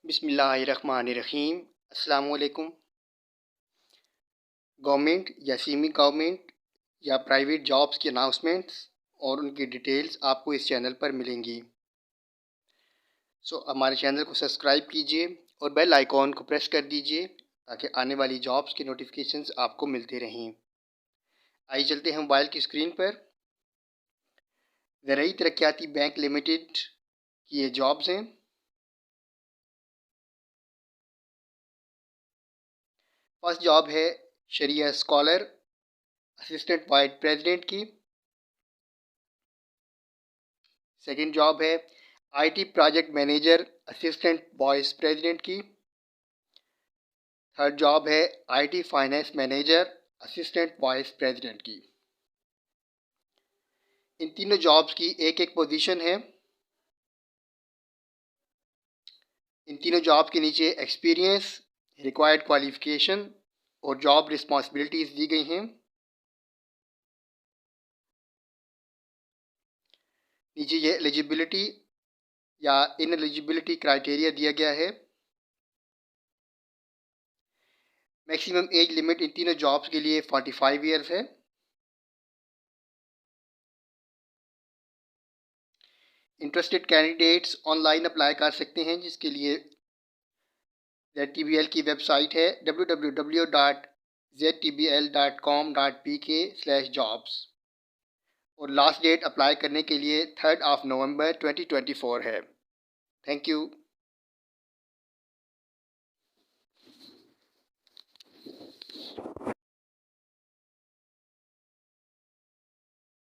बिस्मिल्लाहिर्रहमानिर्रहीम। अस्सलाम वालेकुम। गवर्नमेंट या सेमी गवर्नमेंट या प्राइवेट जॉब्स की अनाउंसमेंट्स और उनकी डिटेल्स आपको इस चैनल पर मिलेंगी। हमारे चैनल को सब्सक्राइब कीजिए और बेल आइकॉन को प्रेस कर दीजिए ताकि आने वाली जॉब्स के नोटिफिकेशंस आपको मिलते रहें। आइए चलते हैं मोबाइल की स्क्रीन पर। ज़राई तरक्याती बैंक लिमिटेड की ये जॉब्स हैं। फर्स्ट जॉब है शरिया स्कॉलर असिस्टेंट वाइस प्रेसिडेंट की। सेकंड जॉब है IT project manager assistant vice president की। थर्ड जॉब है IT finance manager assistant vice president की। इन तीनों जॉब्स की एक एक पोजीशन है। इन तीनों जॉब के नीचे एक्सपीरियंस, रिक्वायर्ड क्वालिफिकेशन और जॉब रिस्पॉन्सिबिलिटीज़ दी गई हैं। नीचे ये एलिजिबिलिटी या इनएलिजिबिलिटी क्राइटेरिया दिया गया है। मैक्सिमम एज लिमिट इन तीनों जॉब्स के लिए 45 ईयर्स है। इंटरेस्टेड कैंडिडेट्स ऑनलाइन अप्लाई कर सकते हैं, जिसके लिए ZTBL की वेबसाइट है www.ztbl.com.pk/jobs और लास्ट डेट अप्लाई करने के लिए 3 नवंबर 2024 है। Thank you.